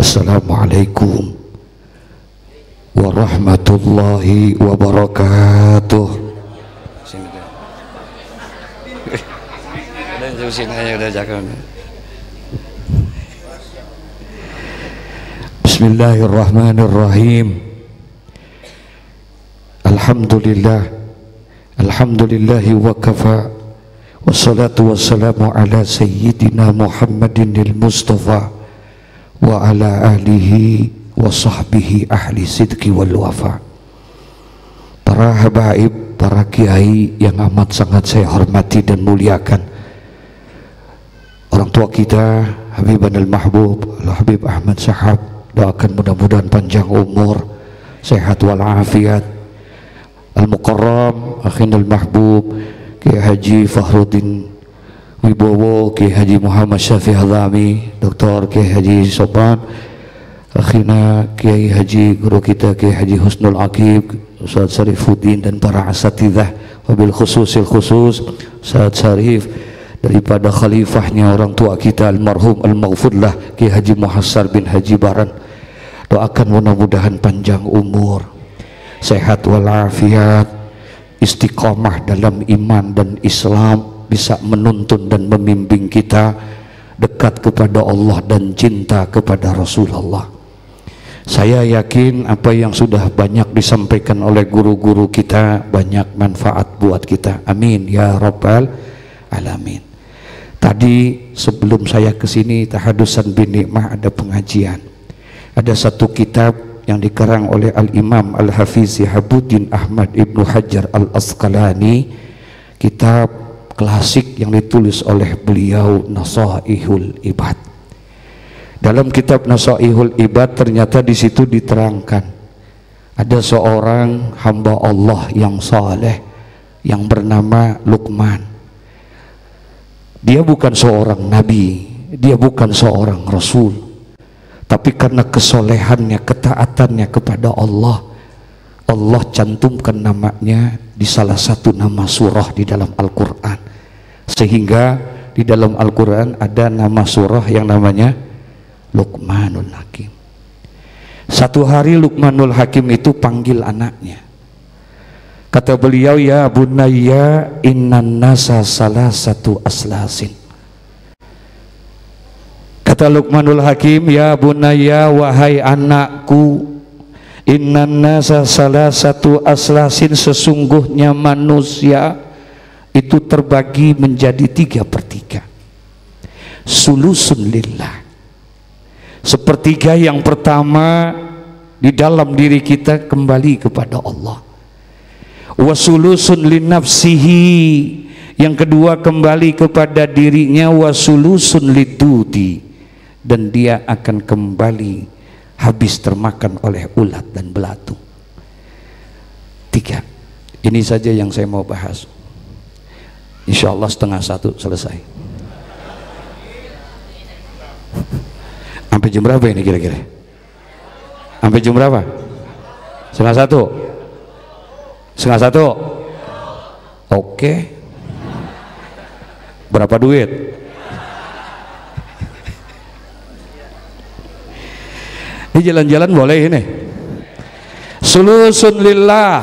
Assalamualaikum warahmatullahi wabarakatuh. Udah terusin aja, udah jangan. Bismillahirrahmanirrahim. Alhamdulillahi wa kafa, wassalatu wassalamu ala sayyidina Muhammadin al-Mustafa wa ala alihi wa sahbihi ahli sidqi wal wafa. Para habaib, para kiai yang amat sangat saya hormati dan muliakan, orang tua kita Habiban al-Mahbub Al-Habib Ahmad Sahab, doakan mudah-mudahan panjang umur, sehat walafiat. Al-Mukarram Akhin al-Mahbub Kiai Haji Fakhruddin Wibowo, Kiai Haji Muhammad Syafi'i Hadami, Dr. Kiai Haji Sopan, akhina Kiai Haji guru kita Kiai Haji Husnul Aqib, Ustaz Syarifuddin, dan para asatidzah, wabil khusus Ustaz Syarif, daripada khalifahnya orang tua kita almarhum al-maghfurlah Kiai Haji Muhassar bin Haji Baran. Doakan mudah-mudahan panjang umur, sehat walafiat, istiqomah dalam iman dan Islam, bisa menuntun dan membimbing kita dekat kepada Allah dan cinta kepada Rasulullah. Saya yakin apa yang sudah banyak disampaikan oleh guru-guru kita banyak manfaat buat kita. Amin ya rabbal alamin. Tadi sebelum saya kesini tahadusan bin nikmah ada pengajian. Ada satu kitab yang dikarang oleh Al-Imam Al-Hafiz Syihabuddin Ahmad Ibnu Hajar Al-Asqalani, kitab klasik yang ditulis oleh beliau, Nasaihul Ibad. Dalam kitab Nasaihul Ibad ternyata di situ diterangkan ada seorang hamba Allah yang saleh yang bernama Luqman. Dia bukan seorang nabi, dia bukan seorang rasul, tapi karena kesolehannya, ketaatannya kepada Allah, Allah cantumkan namanya di salah satu nama surah di dalam Al-Quran, sehingga di dalam Al-Quran ada nama surah yang namanya Luqmanul Hakim. Satu hari Luqmanul Hakim itu panggil anaknya. Kata beliau, ya bunayya innan nasa salasatu aslasin. Kata Luqmanul Hakim, ya bunayya, wahai anakku, innan nasa salasatu aslasin, sesungguhnya manusia itu terbagi menjadi 3/3. Sulusun lillah, sepertiga yang pertama di dalam diri kita kembali kepada Allah. Wasulusun linafsihi, yang kedua kembali kepada dirinya. Wasulusun lidudi, dan dia akan kembali habis termakan oleh ulat dan belatung. 3. Ini saja yang saya mau bahas. Insya Allah 12:30 selesai. Sampai jam berapa ini kira-kira? Sampai jam berapa? 12:30? 12:30? Oke. Berapa duit? Ini jalan-jalan boleh ini. Sulusun lillah,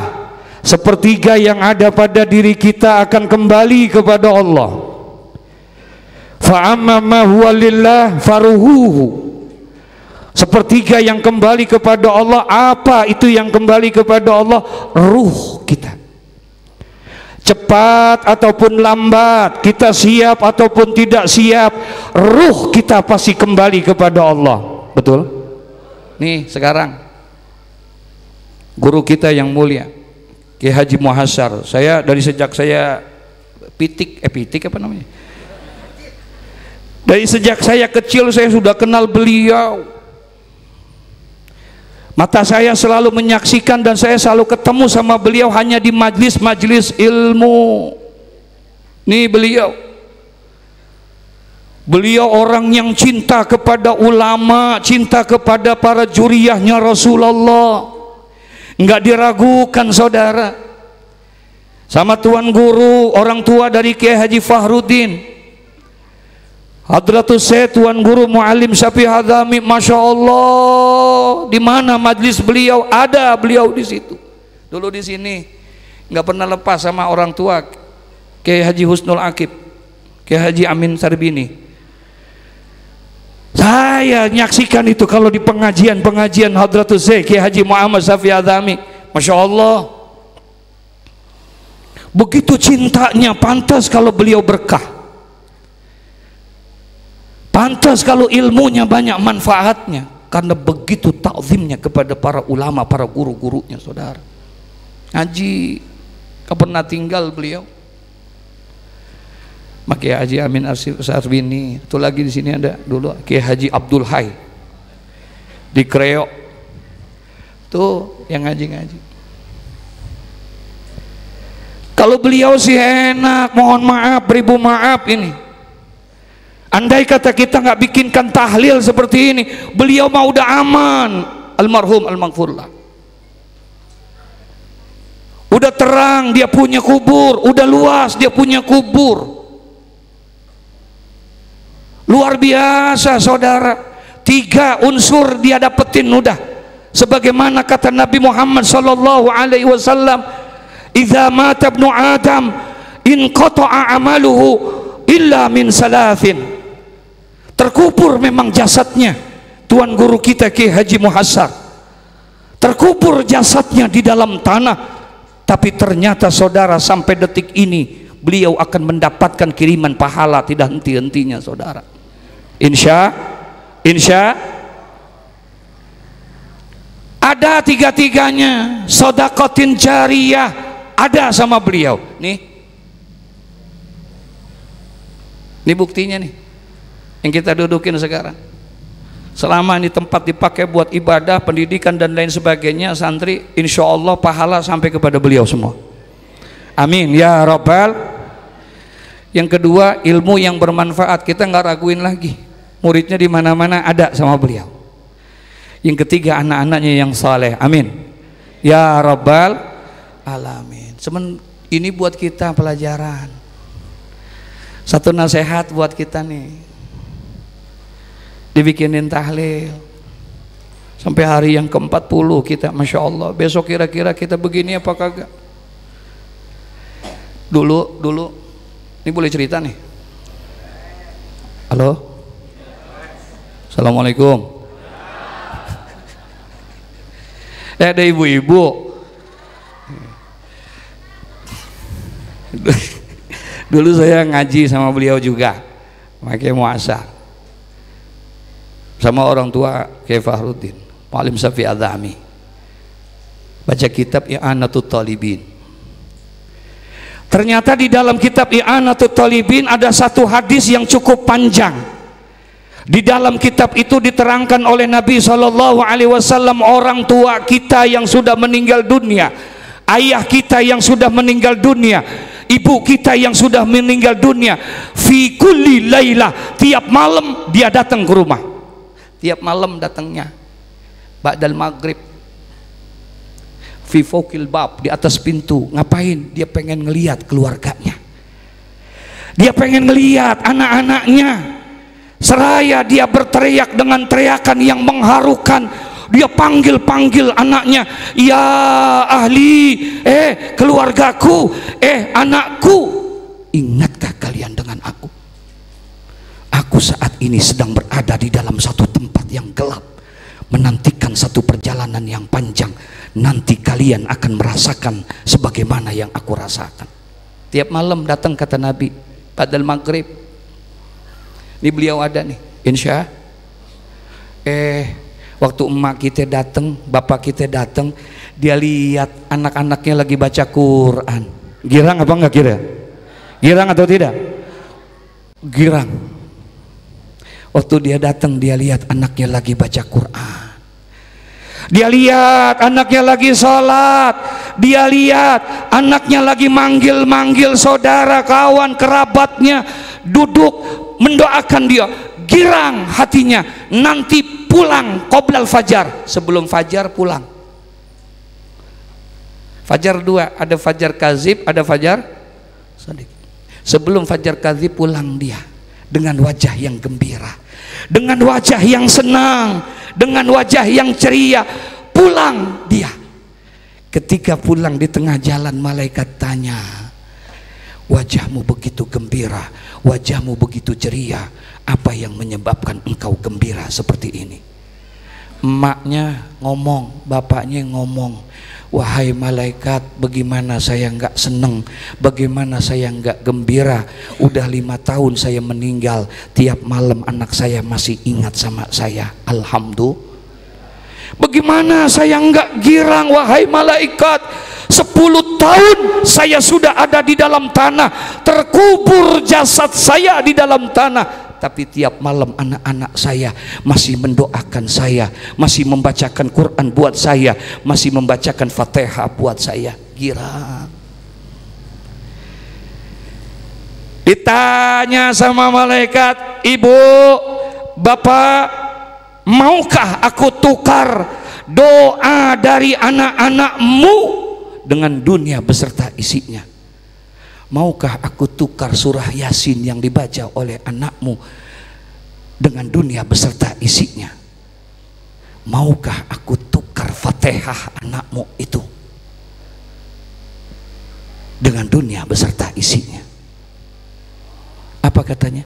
sepertiga yang ada pada diri kita akan kembali kepada Allah. Fa'amma ma huwa lillah faruhuhu, sepertiga yang kembali kepada Allah. Apa itu yang kembali kepada Allah? Ruh kita. Cepat ataupun lambat, kita siap ataupun tidak siap, ruh kita pasti kembali kepada Allah. Betul? Nih sekarang guru kita yang mulia Kiai Haji Muhassar, saya dari sejak saya pitik apa namanya, dari sejak saya kecil saya sudah kenal beliau. Mata saya selalu menyaksikan dan saya selalu ketemu sama beliau hanya di majlis-majlis ilmu. Nih beliau orang yang cinta kepada ulama, cinta kepada para juriyahnya Rasulullah. Enggak diragukan saudara. Sama tuan guru, orang tua dari Kiai Haji Fakhruddin, Hadratus Syekh Tuan Guru Muallim Syafi'i Hadzami, Masya Allah, di mana majlis beliau ada beliau di situ. Dulu di sini nggak pernah lepas sama orang tua Kiai Haji Husnul Aqib, Kiai Haji Amin Sarbini. Saya nyaksikan itu kalau di pengajian Hadratus Syekh Kiai Haji Muhammad Syafi'i Hadzami, Masya Allah, begitu cintanya. Pantas kalau beliau berkah, pantas kalau ilmunya banyak manfaatnya, karena begitu takzimnya kepada para ulama, para guru-gurunya. Saudara ngaji gak pernah tinggal beliau. Kiai Haji Amin Sarbini, itu lagi di sini ada dulu Kiai Haji Abdul Hai di Kreo, tuh yang ngaji-ngaji. Kalau beliau sih enak, mohon maaf, beribu maaf ini. Andai kata kita nggak bikinkan tahlil seperti ini, beliau mah udah aman, almarhum al-maghfurlah. Udah terang dia punya kubur, udah luas dia punya kubur. Luar biasa saudara. 3 unsur dia dapetin udah. Sebagaimana kata Nabi Muhammad sallallahu alaihi wasallam, "Idza mata ibnu Adam inqata'a amaluhu illa min salasin." Terkubur memang jasadnya Tuan Guru kita Kiai Haji Muhassar, terkubur jasadnya di dalam tanah, tapi ternyata saudara sampai detik ini beliau akan mendapatkan kiriman pahala tidak henti-hentinya saudara. Insya ada 3-tiganya. Sedekatin jariyah ada sama beliau. Nih buktinya nih yang kita dudukin sekarang. Selama ini tempat dipakai buat ibadah, pendidikan dan lain sebagainya, santri, insya Allah pahala sampai kepada beliau semua. Amin ya Rabbal. Yang kedua, ilmu yang bermanfaat, kita nggak raguin lagi, muridnya di mana-mana ada sama beliau. Yang ketiga, anak-anaknya yang saleh. Amin ya Rabbal alamin. Ini buat kita pelajaran, satu nasihat buat kita nih. Dibikinin tahlil sampai hari yang ke-40 kita, Masya Allah. Besok kira-kira kita begini apa kagak? Dulu ini boleh cerita nih. Halo, Assalamualaikum. Ada ibu-ibu. Dulu saya ngaji sama beliau juga, pakai muasa, sama orang tua Kiai Fahruddin Muallim Syafi'i Hadzami, baca kitab I'anatul Talibin. Ternyata di dalam kitab I'anatul Talibin ada satu hadis yang cukup panjang. Di dalam kitab itu diterangkan oleh Nabi SAW, orang tua kita yang sudah meninggal dunia, ayah kita yang sudah meninggal dunia, ibu kita yang sudah meninggal dunia, fi kulli lailah, tiap malam dia datang ke rumah. Tiap malam datangnya ba'dal maghrib, fi fawqil bab, di atas pintu. Ngapain? Dia pengen ngelihat keluarganya, dia pengen ngelihat anak-anaknya. Seraya dia berteriak dengan teriakan yang mengharukan, dia panggil-panggil anaknya, ya ahli, keluargaku, anakku, ingatkah kalian dengan aku? Aku saat ini sedang berada di dalam satu tempat yang gelap, menantikan satu perjalanan yang panjang. Nanti kalian akan merasakan sebagaimana yang aku rasakan. Tiap malam datang, kata Nabi, ba'dal maghrib. Ini beliau ada nih, insya. Waktu emak kita datang, bapak kita datang, dia lihat anak-anaknya lagi baca Quran. Girang apa enggak kira? Girang atau tidak? Girang. Waktu dia datang, dia lihat anaknya lagi baca Quran, dia lihat anaknya lagi sholat, dia lihat anaknya lagi manggil-manggil saudara, kawan, kerabatnya, duduk mendoakan dia. Girang hatinya, nanti pulang qoblal fajar, sebelum fajar pulang. Fajar 2, ada fajar kazib, ada fajar shadiq. Sebelum fajar kazib pulang dia. dengan wajah yang gembira, dengan wajah yang senang, dengan wajah yang ceria. Pulang dia. Ketika pulang di tengah jalan, malaikat tanya, wajahmu begitu gembira, wajahmu begitu ceria, apa yang menyebabkan engkau gembira seperti ini? Emaknya ngomong, bapaknya ngomong, wahai malaikat, bagaimana saya nggak seneng, bagaimana saya nggak gembira, udah 5 tahun saya meninggal, tiap malam anak saya masih ingat sama saya. Alhamdulillah. Bagaimana saya nggak girang, wahai malaikat, 10 tahun saya sudah ada di dalam tanah, terkubur jasad saya di dalam tanah, tapi tiap malam anak-anak saya masih mendoakan saya, masih membacakan Quran buat saya, masih membacakan Fatihah buat saya. Girang. Ditanya sama malaikat, ibu, bapak, maukah aku tukar doa dari anak-anakmu dengan dunia beserta isinya? Maukah aku tukar surah Yasin yang dibaca oleh anakmu dengan dunia beserta isinya? Maukah aku tukar Fatihah anakmu itu dengan dunia beserta isinya? Apa katanya?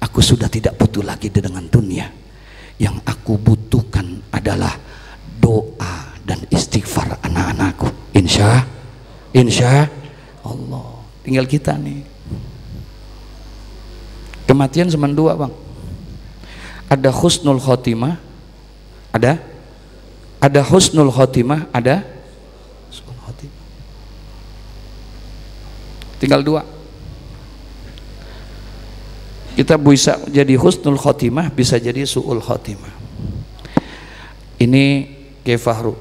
Aku sudah tidak butuh lagi dengan dunia. Yang aku butuhkan adalah doa dan istighfar anak-anakku. Insya Allah. Tinggal kita nih. Kematian cuma 2 bang. Ada husnul khotimah, ada husnul khotimah, ada husnul khotimah. Tinggal 2. Kita bisa jadi husnul khotimah, bisa jadi su'ul khotimah. Ini Kiai Fahru.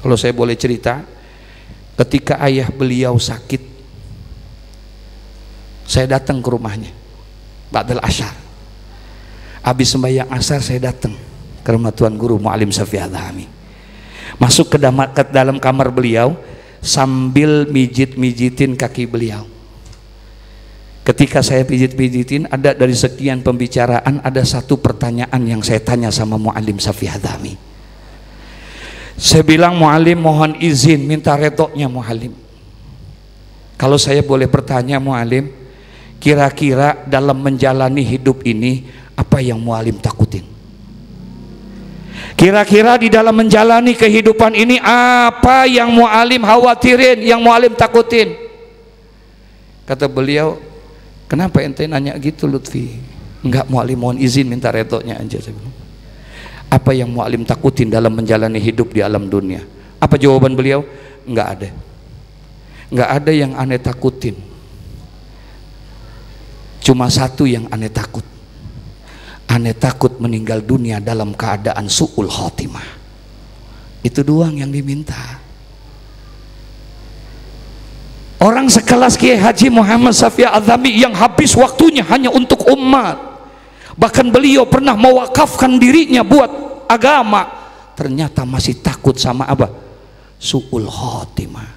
Kalau saya boleh cerita, ketika ayah beliau sakit, saya datang ke rumahnya ba'dal asyar. Habis sembahyang asar saya datang ke rumah Tuan Guru Mu'alim Syafi'i Adhami. Masuk ke dalam kamar beliau sambil mijit-mijitin kaki beliau. Ketika saya pijit-pijitin, ada dari sekian pembicaraan, ada satu pertanyaan yang saya tanya sama Mu'alim Syafi'i Adhami. Saya bilang, Mu'alim mohon izin, minta redoknya Mu'alim. Kalau saya boleh bertanya Mu'alim, kira-kira dalam menjalani hidup ini, apa yang Mu'alim takutin? Kira-kira di dalam menjalani kehidupan ini, apa yang Mu'alim khawatirin, yang Mu'alim takutin? Kata beliau, kenapa ente nanya gitu Lutfi? Enggak, Mu'alim mohon izin, minta redoknya aja. Apa yang Mu'alim takutin dalam menjalani hidup di alam dunia? Apa jawaban beliau? Enggak ada. Enggak ada yang aneh takutin. Cuma satu yang aneh takut. Aneh takut meninggal dunia dalam keadaan su'ul khotimah. Itu doang yang diminta. Orang sekelas Kiai Haji Muhammad Syafi'i Adhami yang habis waktunya hanya untuk umat, bahkan beliau pernah mewakafkan dirinya buat agama, ternyata masih takut sama apa? Su'ul khotimah.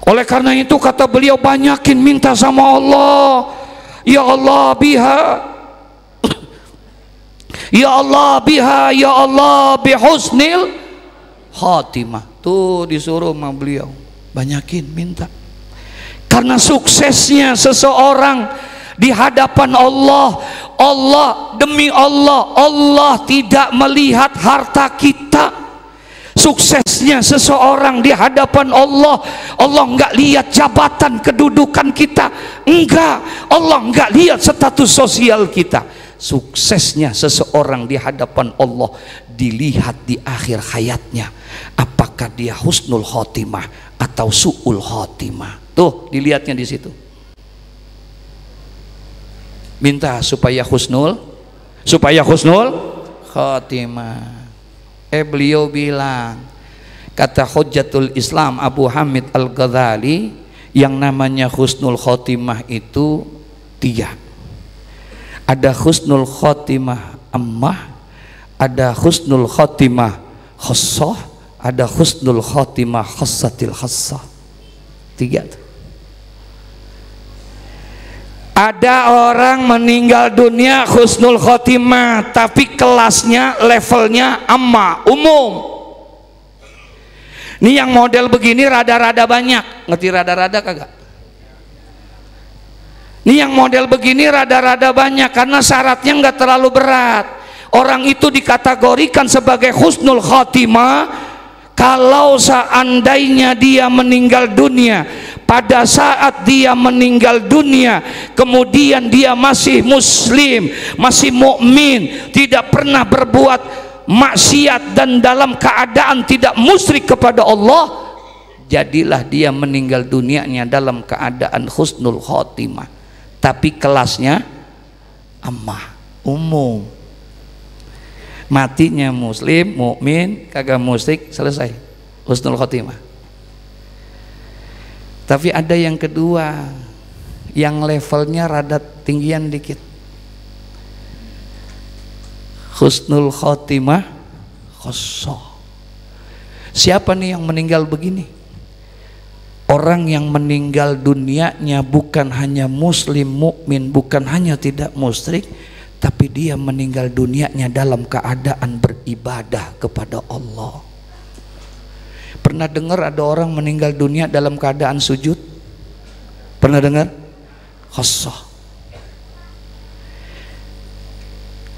Oleh karena itu kata beliau, banyakin minta sama Allah, ya Allah biha, ya Allah biha, ya Allah bihusnil khotimah. Tuh disuruh sama beliau, banyakin minta. Karena suksesnya seseorang di hadapan Allah, Allah demi Allah, Allah tidak melihat harta kita. Suksesnya seseorang di hadapan Allah, Allah enggak lihat jabatan kedudukan kita, enggak. Allah enggak lihat status sosial kita. Suksesnya seseorang di hadapan Allah dilihat di akhir hayatnya, apakah dia husnul khotimah atau su'ul khotimah. Tuh dilihatnya di situ. Minta supaya husnul khotimah. Beliau bilang, kata Hujjatul Islam Abu Hamid Al-Ghazali, yang namanya husnul khotimah itu 3. Ada husnul khotimah ammah, ada husnul khotimah khassah, ada husnul khotimah khassatil khassah. 3. Ada orang meninggal dunia husnul khotimah, tapi kelasnya, levelnya amma, umum. Ini yang model begini rada-rada banyak. Ngerti rada-rada kagak? Ini yang model begini rada-rada banyak karena syaratnya nggak terlalu berat. Orang itu dikategorikan sebagai husnul khotimah kalau seandainya dia meninggal dunia, pada saat dia meninggal dunia kemudian dia masih muslim, masih mukmin, tidak pernah berbuat maksiat dan dalam keadaan tidak musyrik kepada Allah, jadilah dia meninggal dunianya dalam keadaan husnul khotimah, tapi kelasnya ammah, umum. Matinya muslim, mukmin, kagak musyrik, selesai husnul khotimah. Tapi ada yang kedua, yang levelnya rada tinggian dikit, husnul khotimah khosoh. Siapa nih yang meninggal begini? Orang yang meninggal dunianya bukan hanya muslim, mukmin, bukan hanya tidak musyrik, tapi dia meninggal dunianya dalam keadaan beribadah kepada Allah. Pernah dengar ada orang meninggal dunia dalam keadaan sujud? Pernah dengar? Khosoh.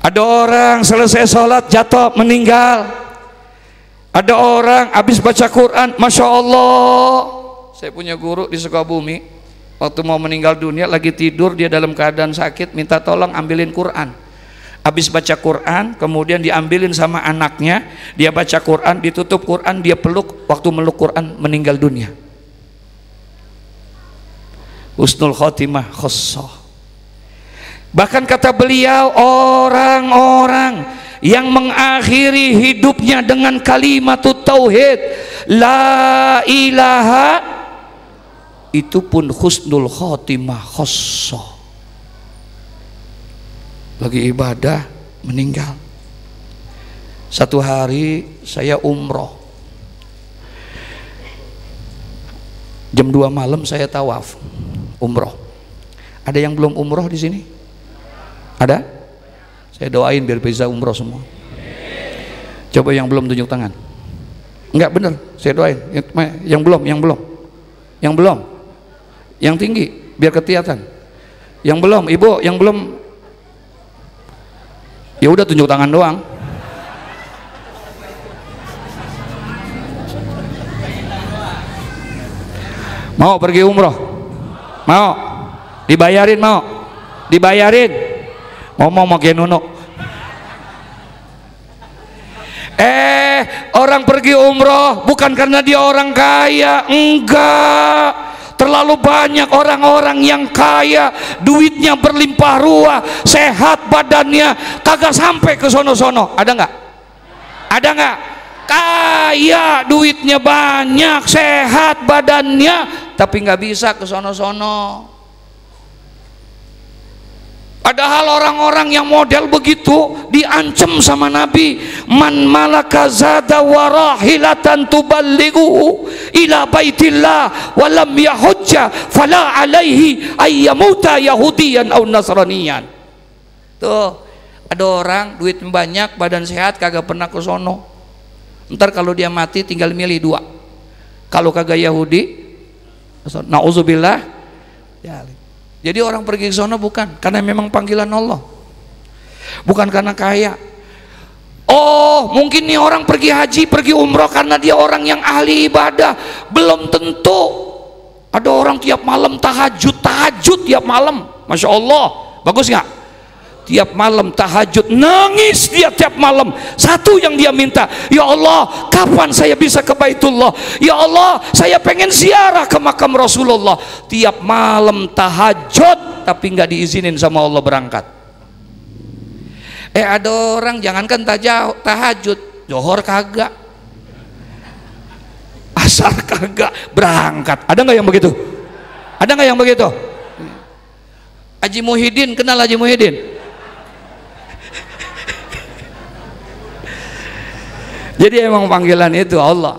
Ada orang selesai sholat jatuh meninggal. Ada orang habis baca Quran, Masya Allah. Saya punya guru di Sukabumi, waktu mau meninggal dunia lagi tidur, dia dalam keadaan sakit, minta tolong ambilin Quran. Habis baca Quran, kemudian diambilin sama anaknya, dia baca Quran, ditutup Quran, dia peluk, waktu meluk Quran meninggal dunia. Husnul khotimah khosoh. Bahkan kata beliau, orang-orang yang mengakhiri hidupnya dengan kalimat tauhid la ilaha, itu pun husnul khotimah khosoh. Lagi ibadah meninggal. Satu hari saya umroh, jam 2 malam saya tawaf umroh. Ada yang belum umroh di sini? Ada? Saya doain biar bisa umroh semua. Coba yang belum tunjuk tangan. Enggak, bener, saya doain. Yang belum, yang tinggi biar kelihatan. Yang belum, ibu, yang belum, ya udah tunjuk tangan doang. Mau pergi umroh? Mau? Dibayarin? Mau? Dibayarin? Ngomong mau nunuk. Orang pergi umroh bukan karena dia orang kaya, enggak. Terlalu banyak orang-orang yang kaya, duitnya berlimpah ruah, sehat badannya, kagak sampai ke sono-sono. Ada nggak? Ada nggak? Kaya, duitnya banyak, sehat badannya, tapi nggak bisa ke sono-sono. Padahal orang-orang yang model begitu diancam sama Nabi, man malaka zada warahilatan tuballighu ila baitillah wa lam yahujja fala alaihi ayyamuta yahudiyan aw nasraniyan. Tuh, ada orang duitnya banyak, badan sehat, kagak pernah ke sono. Ntar kalau dia mati tinggal milih dua, kalau kagak Yahudi, nauzubillah ya. Jadi orang pergi ke sana bukan karena memang panggilan Allah, bukan karena kaya. Oh, mungkin nih orang pergi haji, pergi umroh karena dia orang yang ahli ibadah. Belum tentu. Ada orang tiap malam tahajud tiap malam, Masya Allah, bagus nggak? Tiap malam tahajud, nangis dia tiap malam. Satu yang dia minta, ya Allah, kapan saya bisa ke Baitullah? Ya Allah, saya pengen ziarah ke makam Rasulullah. Tiap malam tahajud, tapi nggak diizinin sama Allah berangkat. Ada orang jangankan tahajud, Johor kagak, asar kagak, berangkat. Ada nggak yang begitu? Ada nggak yang begitu? Haji Muhyiddin, kenal Haji Muhyiddin? Jadi emang panggilan itu Allah.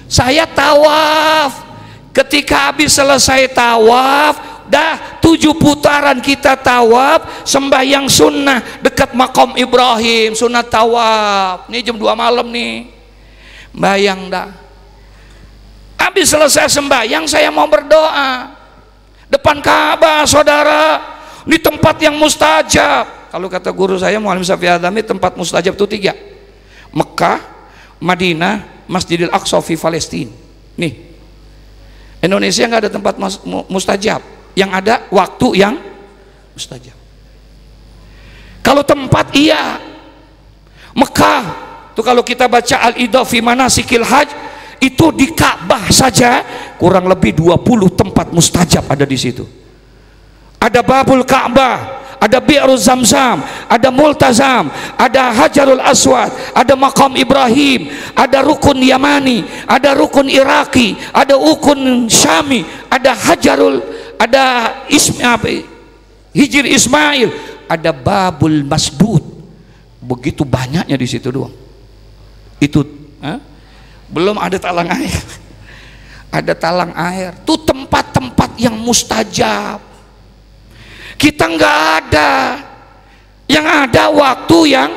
Saya tawaf, ketika habis selesai tawaf Dah 7 putaran kita tawaf, sembahyang sunnah dekat makam Ibrahim, sunat tawaf. Ini jam 2 malam nih. Bayang dah. Habis selesai sembahyang saya mau berdoa. Depan Ka'bah, saudara. Ini tempat yang mustajab. Kalau kata guru saya Muallim Syafi'i Hadzami, tempat mustajab itu 3. Mekah, Madinah, Masjidil Aqsa di Palestina. Nih. Indonesia nggak ada tempat mustajab. Yang ada waktu yang mustajab. Kalau tempat iya, Mekah tuh kalau kita baca Al-Idah fi Manasikil Hajj, itu di Ka'bah saja kurang lebih 20 tempat mustajab ada di situ. Ada Babul Ka'bah, ada Bi'ru Zamzam, ada Multazam, ada Hajarul Aswad, ada Maqam Ibrahim, ada Rukun Yamani, ada Rukun Iraki, ada Rukun Syami, ada Hajarul, ada Hijr Ismail, ada Babul Masdud. Begitu banyaknya di situ doang. Itu belum ada talang air. Ada talang air. Itu tempat-tempat yang mustajab. Kita nggak ada. Yang ada waktu yang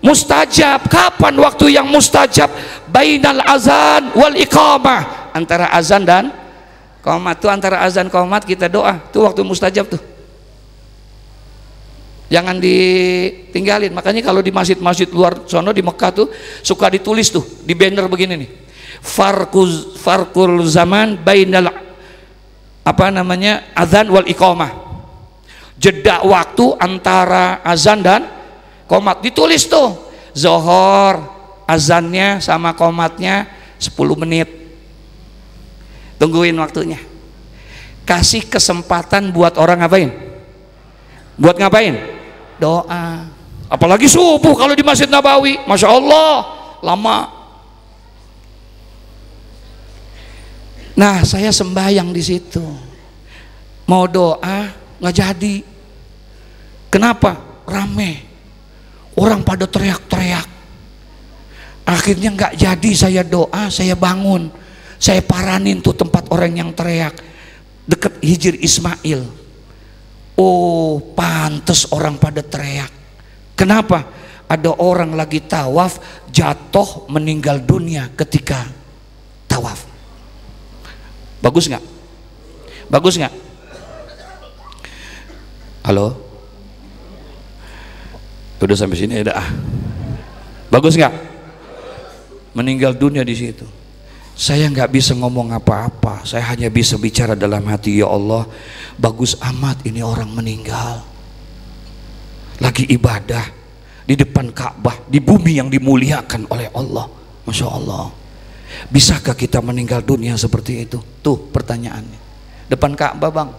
mustajab. Kapan waktu yang mustajab? Bainal azan wal iqamah. Antara azan dan qomat. Tuh antara azan qomat kita doa. Tuh waktu mustajab tuh. Jangan ditinggalin. Makanya kalau di masjid-masjid luar sono di Mekah tuh suka ditulis tuh di banner begini nih. Farqul zaman bainal azan wal iqamah. Jeda waktu antara azan dan qomat ditulis tuh. Zohor azannya sama qomatnya 10 menit. Tungguin waktunya. Kasih kesempatan buat orang ngapain? Buat ngapain? Doa. Apalagi subuh kalau di Masjid Nabawi, Masya Allah lama. Nah, saya sembahyang di situ. Mau doa nggak jadi. Kenapa? Rame. Orang pada teriak-teriak. Akhirnya nggak jadi saya doa, saya bangun. Saya paranin tuh tempat orang yang teriak. Dekat Hijr Ismail. Oh, pantes orang pada teriak. Kenapa? Ada orang lagi tawaf, jatuh meninggal dunia ketika tawaf. Bagus nggak? Bagus nggak? Halo? Udah sampai sini ya dah. Bagus nggak? Meninggal dunia di situ. Saya nggak bisa ngomong apa-apa. Saya hanya bisa bicara dalam hati, ya Allah, bagus amat ini orang meninggal. Lagi ibadah di depan Ka'bah, di bumi yang dimuliakan oleh Allah. Masya Allah. Bisakah kita meninggal dunia seperti itu? Tuh pertanyaannya. Depan Ka'bah, bang.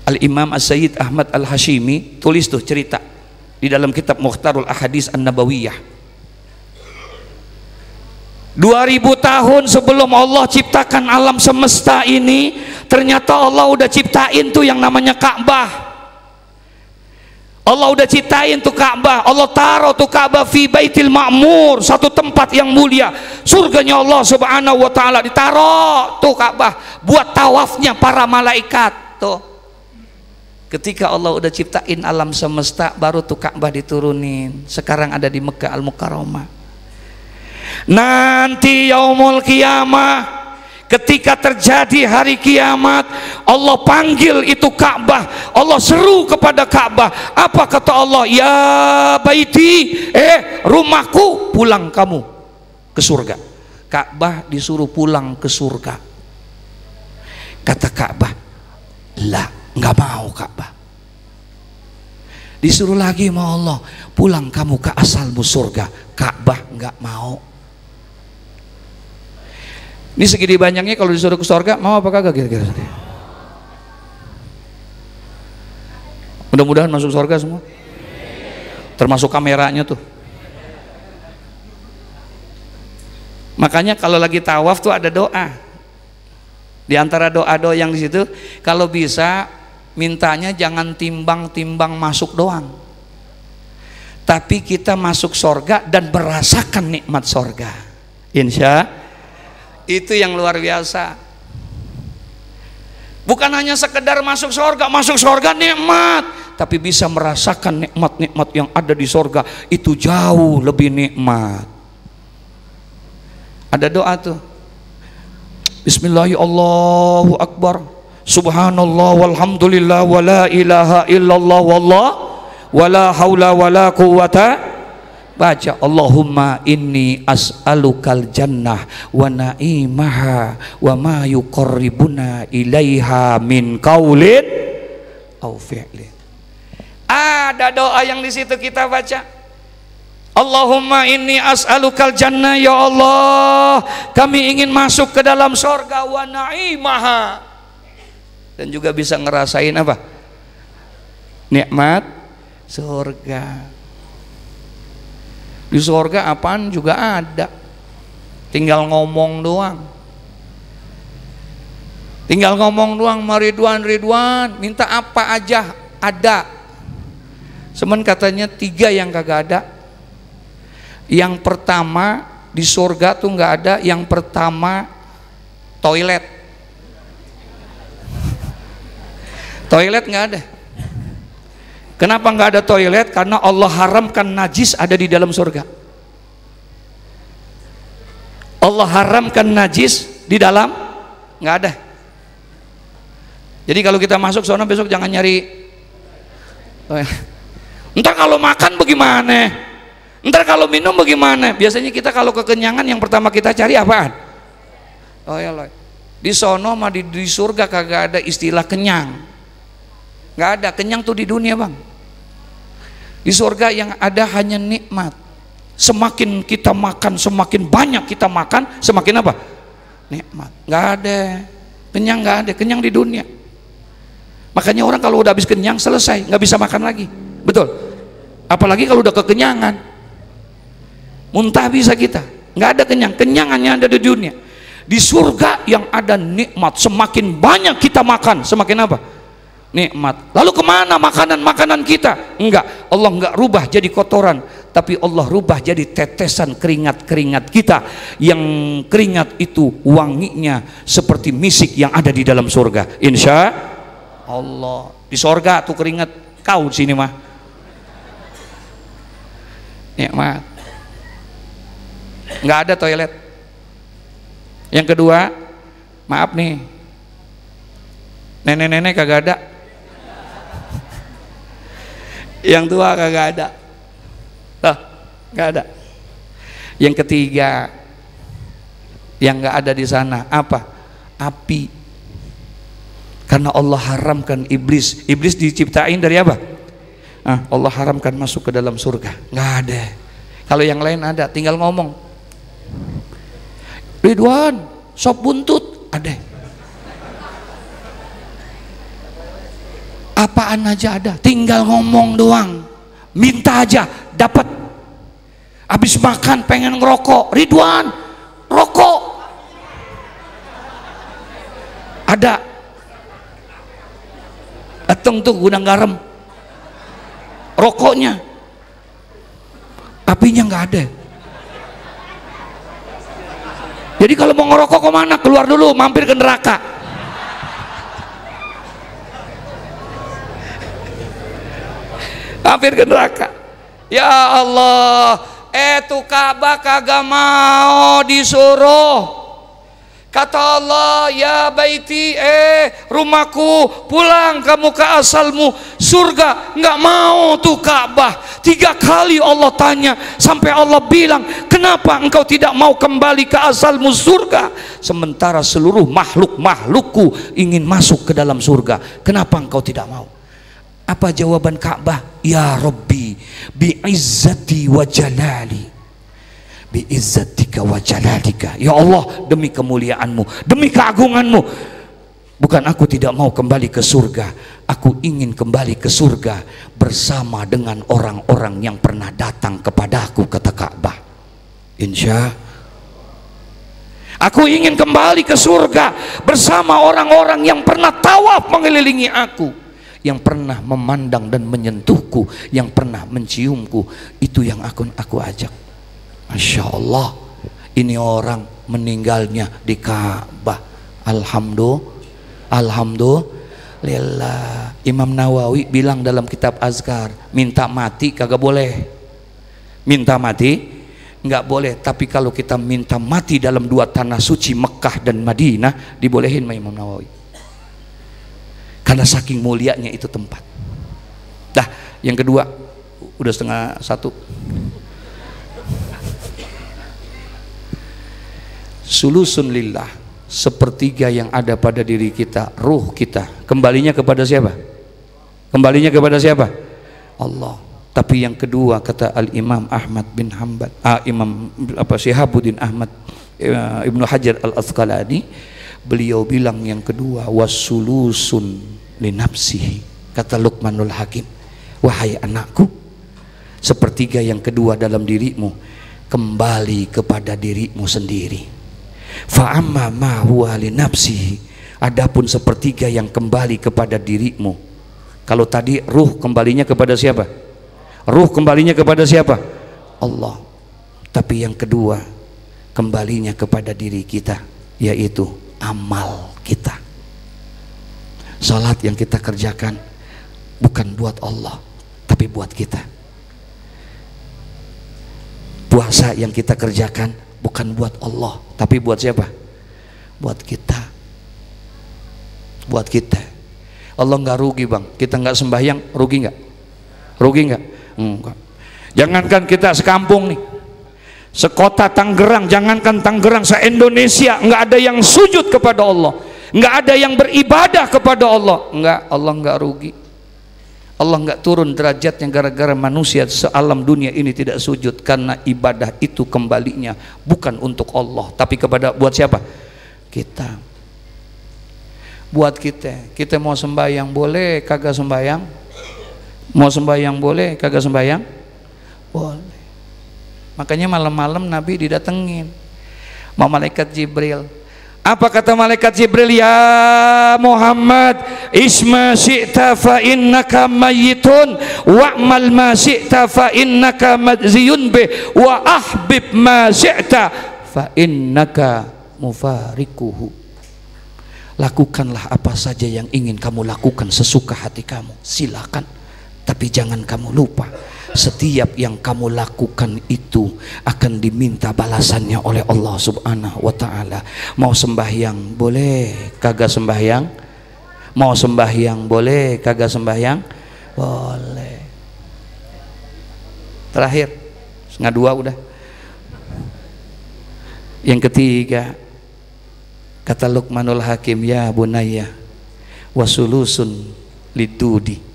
Al-Imam As-Sayyid Ahmad Al-Hashimi tulis tuh cerita di dalam kitab Mukhtarul Ahadits An-Nabawiyah. 2000 tahun sebelum Allah ciptakan alam semesta ini, ternyata Allah udah ciptain tuh yang namanya Ka'bah. Allah udah ciptain tuh Ka'bah. Allah taruh tuh Ka'bah fi Baitil Ma'mur, satu tempat yang mulia. Surganya Allah Subhanahu wa taala ditaruh tuh Ka'bah buat tawafnya para malaikat tuh. Ketika Allah udah ciptain alam semesta, baru tuh Ka'bah diturunin. Sekarang ada di Mekah Al-Mukarramah. Nanti yaumul qiyamah, ketika terjadi hari kiamat, Allah panggil itu Ka'bah. Allah seru kepada Ka'bah. Apa kata Allah? Ya baiti, rumahku, pulang kamu ke surga. Ka'bah disuruh pulang ke surga. Kata Ka'bah, lah, nggak mau Ka'bah. Disuruh lagi sama Allah, pulang kamu ke asalmu surga. Ka'bah nggak mau. Ini segini banyaknya kalau disuruh ke surga, mau apa kagak kira-kira? Mudah-mudahan masuk surga semua. Termasuk kameranya tuh. Makanya kalau lagi tawaf tuh ada doa. Di antara doa-doa yang di situ, kalau bisa mintanya jangan timbang-timbang masuk doang, tapi kita masuk surga dan merasakan nikmat surga. Insya itu yang luar biasa. Bukan hanya sekedar masuk surga nikmat, tapi bisa merasakan nikmat-nikmat yang ada di surga, itu jauh lebih nikmat. Ada doa tuh, Bismillahirrahmanirrahim, Allahu Akbar, Subhanallah walhamdulillah wala ilaha illallah wallah wala haula wala quwata. Baca, Allahumma inni as'alukal jannah wa na'imaha wa ma yuqarribuna ilaiha min qaulin au fi'lin. Ada doa yang di situ kita baca, Allahumma inni as'alukal jannah, ya Allah kami ingin masuk ke dalam surga, wa na'imaha, dan juga bisa ngerasain apa? Nikmat surga. Di surga apaan juga ada, tinggal ngomong doang. Tinggal ngomong doang, Ridwan, minta apa aja ada. Semen katanya 3 yang kagak ada. Yang pertama di surga tuh nggak ada. Yang pertama toilet. Toilet nggak ada. Kenapa nggak ada toilet? Karena Allah haramkan najis ada di dalam surga. Allah haramkan najis di dalam, nggak ada. Jadi kalau kita masuk sana besok jangan nyari. Ntar kalau makan bagaimana? Ntar kalau minum bagaimana? Biasanya kita kalau kekenyangan yang pertama kita cari apaan? Oh ya loh. Di sono mah di surga kagak ada istilah kenyang. Nggak ada, kenyang tuh di dunia bang. Di surga yang ada hanya nikmat. Semakin kita makan, semakin banyak kita makan, semakin apa? Nikmat. Nggak ada kenyang, nggak ada kenyang di dunia. Makanya orang kalau udah habis kenyang selesai, nggak bisa makan lagi. Betul. Apalagi kalau udah kekenyangan, muntah bisa kita. Nggak ada kenyang, kenyangannya ada di dunia. Di surga yang ada nikmat, semakin banyak kita makan, semakin apa? Nikmat. Lalu kemana makanan kita? Enggak, Allah enggak rubah jadi kotoran, tapi Allah rubah jadi tetesan keringat-keringat kita, yang keringat itu wanginya seperti misik yang ada di dalam surga. Insya Allah. Di surga tuh keringat kau di sini mah nikmat. Enggak ada toilet. Yang kedua, maaf nih, nenek-nenek kagak ada. Yang tua kagak ada. Nggak ada. Yang ketiga yang nggak ada di sana apa? Api. Karena Allah haramkan iblis. Iblis diciptain dari apa? Allah haramkan masuk ke dalam surga. Nggak ada. Kalau yang lain ada, tinggal ngomong. Ridwan, sop buntut ada. Apaan aja ada, tinggal ngomong doang, minta aja dapat. Habis makan pengen ngerokok, Ridwan rokok ada. Dateng tuh gudang garam, rokoknya, apinya nggak ada. Jadi kalau mau ngerokok kemana? Keluar dulu, mampir ke neraka. Hampir ke neraka. Ya Allah, tuh Ka'bah kagak mau disuruh. Kata Allah, ya baiti, rumahku, pulang kamu ke asalmu, surga. Nggak mau tuh Ka'bah. 3 kali Allah tanya, sampai Allah bilang, kenapa engkau tidak mau kembali ke asalmu surga, sementara seluruh makhluk-makhlukku ingin masuk ke dalam surga, kenapa engkau tidak mau? Apa jawaban Ka'bah? Ya Rabbi, bi'izzati wa jalali, bi'izzatika wa jalalika. Ya Allah, demi kemuliaanmu, demi keagunganmu, bukan aku tidak mau kembali ke surga, aku ingin kembali ke surga bersama dengan orang-orang yang pernah datang kepadaku, kata Ka'bah. Insya aku ingin kembali ke surga bersama orang-orang yang pernah tawaf mengelilingi aku, yang pernah memandang dan menyentuhku, yang pernah menciumku. Itu yang aku ajak. Masya Allah, ini orang meninggalnya di Ka'bah. Alhamdulillah. Imam Nawawi bilang dalam kitab Azkar, minta mati kagak boleh, minta mati nggak boleh, tapi kalau kita minta mati dalam dua tanah suci Mekah dan Madinah dibolehin sama Imam Nawawi, karena saking mulianya itu tempat. Dah, yang kedua, udah 12:30. Sulusun lillah, sepertiga yang ada pada diri kita, ruh kita, kembalinya kepada siapa? Kembalinya kepada siapa? Allah. Tapi yang kedua, kata Al-Imam Ahmad bin Hanbal, Imam Syihabuddin Ahmad Ibnu Hajar Al-Asqalani, beliau bilang yang kedua, wasulusun linafsihi. Kata Luqmanul Hakim, wahai anakku, sepertiga yang kedua dalam dirimu kembali kepada dirimu sendiri. Fa'amma ma huwa linafsihi, adapun sepertiga yang kembali kepada dirimu, kalau tadi ruh kembalinya kepada siapa? Ruh kembalinya kepada siapa? Allah. Tapi yang kedua kembalinya kepada diri kita, yaitu amal kita. Salat yang kita kerjakan bukan buat Allah, tapi buat kita. Puasa yang kita kerjakan bukan buat Allah, tapi buat siapa? Buat kita. Buat kita. Allah nggak rugi bang, kita nggak sembahyang, rugi nggak? Rugi nggak? Enggak. Jangankan kita sekampung nih, sekota Tangerang, jangankan Tangerang, se-Indonesia nggak ada yang sujud kepada Allah, nggak ada yang beribadah kepada Allah. Enggak, Allah nggak rugi. Allah nggak turun derajatnya gara-gara manusia sealam dunia ini tidak sujud, karena ibadah itu kembalinya bukan untuk Allah, tapi kepada buat siapa? Kita. Buat kita. Kita mau sembahyang boleh, kagak sembahyang? Mau sembahyang boleh, kagak sembahyang? Boleh. Makanya malam-malam Nabi didatengin sama malaikat Jibril. Apa kata malaikat Jibril? Ya Muhammad, isma syi'ta fa innaka mayyitun wa'mal ma syi'ta fa innaka madziyun bih wa ahbib ma syi'ta fa innaka mufarikuhu. Lakukanlah apa saja yang ingin kamu lakukan sesuka hati kamu, silakan. Tapi jangan kamu lupa, setiap yang kamu lakukan itu akan diminta balasannya oleh Allah Subhanahu wa ta'ala. Mau sembahyang boleh, kagak sembahyang? Mau sembahyang boleh, kagak sembahyang? Boleh. Terakhir, 1:30 udah. Yang ketiga, kata Luqmanul Hakim, ya bunayya wasulusun lidudi,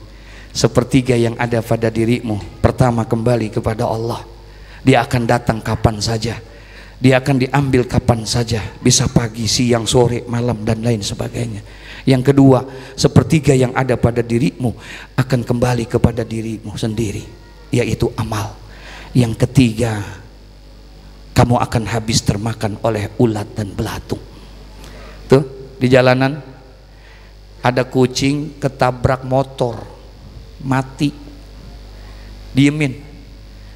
sepertiga yang ada pada dirimu pertama kembali kepada Allah. Dia akan datang kapan saja, dia akan diambil kapan saja, bisa pagi, siang, sore, malam dan lain sebagainya. Yang kedua, sepertiga yang ada pada dirimu akan kembali kepada dirimu sendiri, yaitu amal. Yang ketiga, kamu akan habis termakan oleh ulat dan belatung. Tuh di jalanan ada kucing ketabrak motor, mati, diemin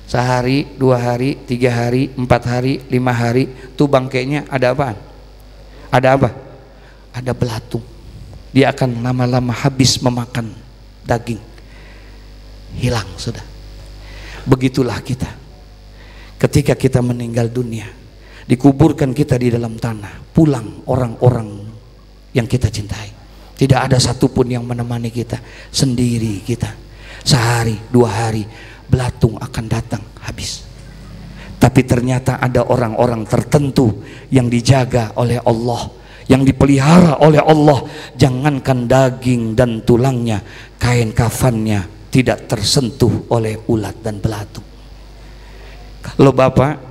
sehari, 2 hari, 3 hari, 4 hari, 5 hari, tuh bangkainya ada apaan? Ada apa? Ada belatung. Dia akan lama-lama habis memakan daging, hilang sudah. Begitulah kita ketika kita meninggal dunia, dikuburkan kita di dalam tanah, pulang orang-orang yang kita cintai. Tidak ada satupun yang menemani kita, sendiri kita. Sehari, 2 hari, belatung akan datang, habis. Tapi ternyata ada orang-orang tertentu yang dijaga oleh Allah, yang dipelihara oleh Allah. Jangankan daging dan tulangnya, kain kafannya tidak tersentuh oleh ulat dan belatung. Kalau bapak,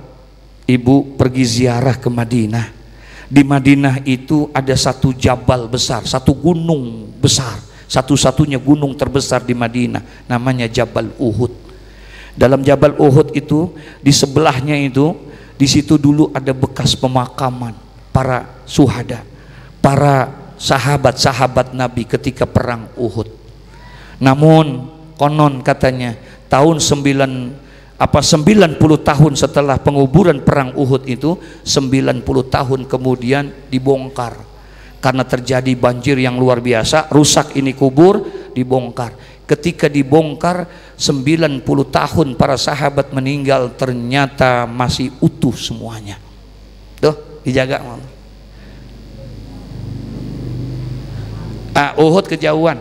ibu pergi ziarah ke Madinah, di Madinah itu ada satu jabal besar, satu gunung besar, satu-satunya gunung terbesar di Madinah, namanya Jabal Uhud. Dalam Jabal Uhud itu, di sebelahnya itu, di situ dulu ada bekas pemakaman para syuhada, para sahabat-sahabat Nabi ketika perang Uhud. Namun konon katanya tahun 90 tahun setelah penguburan perang Uhud itu, 90 tahun kemudian dibongkar karena terjadi banjir yang luar biasa, rusak ini kubur, dibongkar. Ketika dibongkar 90 tahun para sahabat meninggal, ternyata masih utuh semuanya. Tuh dijaga. Uhud kejauhan.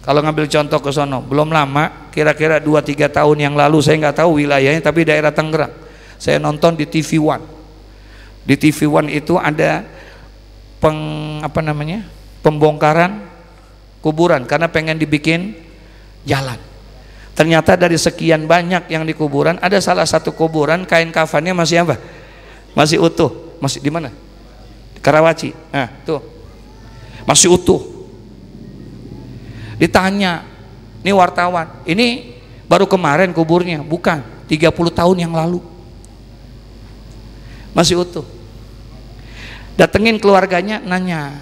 Kalau ngambil contoh ke sono, belum lama, kira-kira 2-3 tahun yang lalu, saya nggak tahu wilayahnya, tapi daerah Tangerang. Saya nonton di TV One. Di TV One itu ada pembongkaran kuburan karena pengen dibikin jalan. Ternyata dari sekian banyak yang di kuburan, ada salah satu kuburan kain kafannya masih apa? Masih utuh. Masih di mana? Karawaci. Nah, tuh. Masih utuh. Ditanya, ini wartawan, ini baru kemarin kuburnya? Bukan, 30 tahun yang lalu. Masih utuh. Datengin keluarganya, nanya,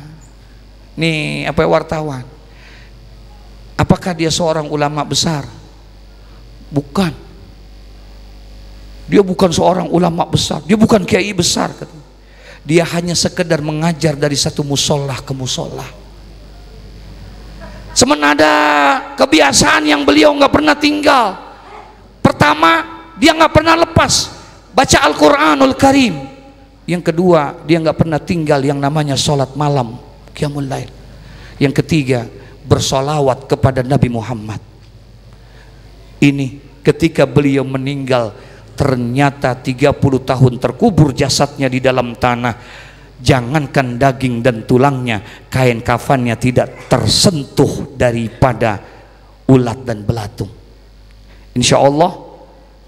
nih wartawan, apakah dia seorang ulama besar? Bukan. Dia bukan seorang ulama besar, dia bukan kiai besar. Dia hanya sekedar mengajar dari satu musola ke musola. Semenada kebiasaan yang beliau nggak pernah tinggal. Pertama, dia nggak pernah lepas baca Al-Quranul Karim. Yang kedua, dia nggak pernah tinggal yang namanya sholat malam, qiyamul lail. Yang ketiga, bersolawat kepada Nabi Muhammad. Ini ketika beliau meninggal, ternyata 30 tahun terkubur jasadnya di dalam tanah. Jangankan daging dan tulangnya, kain kafannya tidak tersentuh daripada ulat dan belatung. Insya Allah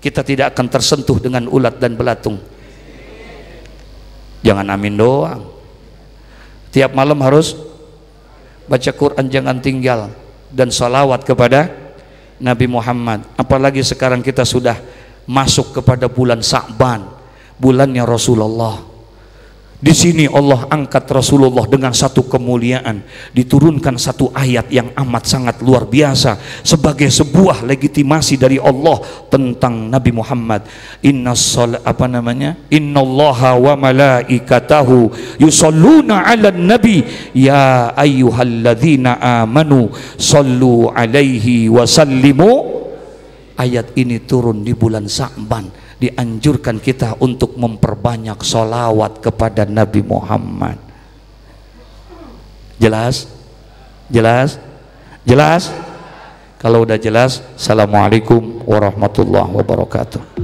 kita tidak akan tersentuh dengan ulat dan belatung. Jangan amin doang. Tiap malam harus baca Quran, jangan tinggal, dan salawat kepada Nabi Muhammad. Apalagi sekarang kita sudah masuk kepada bulan Sa'ban, bulannya Rasulullah. Di sini Allah angkat Rasulullah dengan satu kemuliaan, diturunkan satu ayat yang amat sangat luar biasa sebagai sebuah legitimasi dari Allah tentang Nabi Muhammad. Innallaha wa malaikatahu yusholluna 'alan nabi ya ayyuhalladzina amanu shollu 'alaihi wa sallimu. Ayat ini turun di bulan Sa'ban, dianjurkan kita untuk memperbanyak sholawat kepada Nabi Muhammad. Jelas? Jelas? Jelas? Kalau udah jelas, assalamualaikum warahmatullahi wabarakatuh.